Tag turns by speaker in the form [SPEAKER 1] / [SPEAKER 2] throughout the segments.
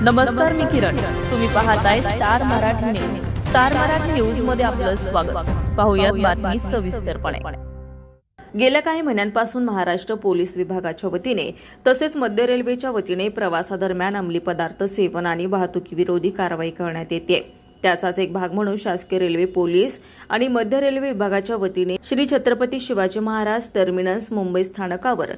[SPEAKER 1] नमस्कार, मी किरण. तुम्ही पाहताय star Marathi news. Star Marathi news मध्ये आपलं स्वागत. पाहूयात बातमी सविस्तरपणे. गेल्या काही महिन्यांपासून महाराष्ट्र पोलीस विभागाच्या वतीने तसेच मध्य रेल्वेच्या वतीने प्रवासादरम्यान अंमली पदार्थ सेवन आणि वाहतुकीविरोधी कारवाई करण्यात येते. त्याचाच एक भाग म्हणून शासकीय रेल्वे पोलीस आणि मध्य रेल्वे विभागाच्या वतीने श्री छत्रपती शिवाजी महाराज टर्मिनस मुंबई स्थानकावर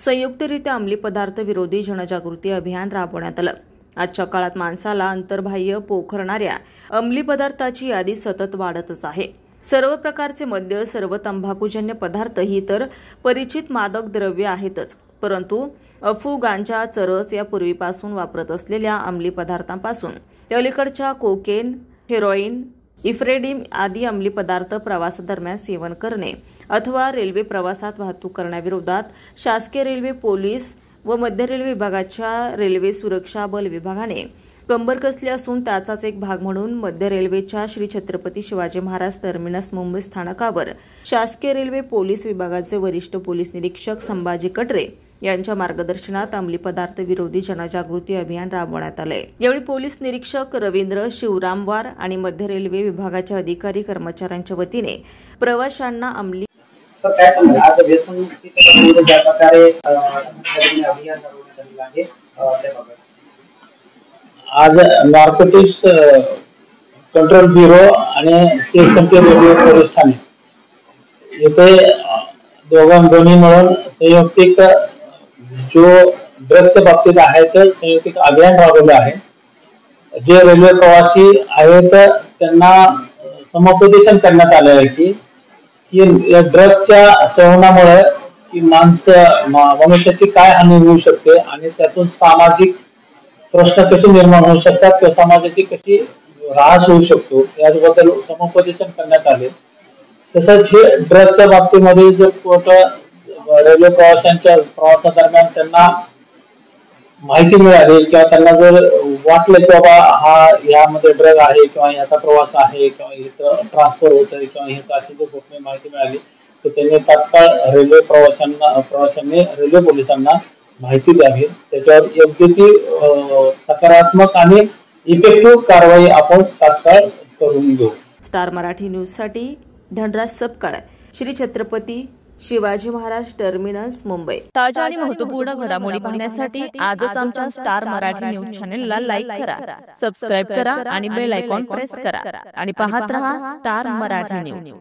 [SPEAKER 1] संयुक्तरित्या अंमली पदार्थ विरोधी जनजागृती अभियान राबवण्यात आलं. आजच्या काळात माणसाला अंतर्बाह्य पोखरणाऱ्या अंमली पदार्थाची यादी सतत वाढतच आहे. सर्व प्रकारचे मद्य, सर्व तंबाखूजन्य पदार्थ ही तर परिचित मादक द्रव्य आहेतच, परंतु अफू, गांजा, चरस या पूर्वीपासून वापरत असलेल्या अंमली पदार्थांपासून ते अलीकडच्या कोकेन, हेरोईन, इफ्रेडिम आदी अंमली पदार्थ प्रवासादरम्यान सेवन करणे अथवा रेल्वे प्रवासात वाहतूक करण्याविरोधात शासकीय रेल्वे पोलीस व मध्य रेल्वे विभागाच्या रेल्वे सुरक्षा बल विभागाने कंबर कसली असून त्याचाच एक भाग म्हणून मध्य रेल्वेच्या श्री छत्रपती शिवाजी महाराज टर्मिनस मुंबई स्थानकावर शासकीय रेल्वे पोलीस विभागाचे वरिष्ठ पोलीस निरीक्षक संभाजी कटरे यांच्या मार्गदर्शनात अंमली पदार्थ विरोधी जनजागृती अभियान राबवण्यात आले. यावेळी पोलीस निरीक्षक रवींद्र शिवरामवार आणि मध्य रेल्वे विभागाच्या अधिकारी कर्मचाऱ्यांच्या वतीने प्रवाशांना अंमली
[SPEAKER 2] सर काय सांगा आज व्यसनमुक्तीच्या ज्या प्रकारे अभियान राबवण्यात आहे त्याबाबत
[SPEAKER 3] आज नार्कोटिक्स कंट्रोल ब्युरो आणि सीएसएमटी रेल्वे पोलीस ठाणे येथे दोन्ही मिळून संयुक्तिक जो ड्रग्सच्या बाबतीत आहे ते संयुक्तिक अभियान राबवलं आहे. जे रेल्वे प्रवासी आहेत त्यांना समुपदेशन करण्यात आले आहे की या ड्रग्सच्या सेवनामुळे की मनुष्याची काय हानी होऊ शकते आणि त्यातून सामाजिक प्रश्न कसे निर्माण होऊ शकतात किंवा समाजाची कशी ऱ्हास होऊ शकतो याबद्दल समुपदेशन करण्यात आले. तसंच हे ड्रग्सच्या बाबतीमध्ये जर रेल्वे प्रवाशांच्या प्रवासादरम्यान त्यांना माहिती मिळाली किंवा त्यांना जर वाटलं की बाबा यामध्ये ड्रग आहे किंवा याचा प्रवास आहे किंवा इथं ट्रान्सफर होत आहे किंवा ह्याचा अशी जर गोपनीय माहिती मिळाली तर त्यांनी तात्काळ रेल्वे प्रवाशांनी रेल्वे पोलिसांना माहिती द्यावी. त्याच्यावर योग्य ती सकारात्मक आणि इफेक्टिव्ह कारवाई आपण तात्काळ करून घेऊ.
[SPEAKER 1] स्टार मराठी न्यूज साठी धनराज सपकाळ, श्री छत्रपती शिवाजी महाराज टर्मिनस मुंबई. ताज्या आणि महत्त्वपूर्ण घडामोडी पाहण्यासाठी आजच आमच्या स्टार मराठी न्यूज चॅनेलला लाईक करा, सबस्क्राईब करा आणि बेल आयकॉन प्रेस करा आणि पाहत रहा स्टार मराठी न्यूज.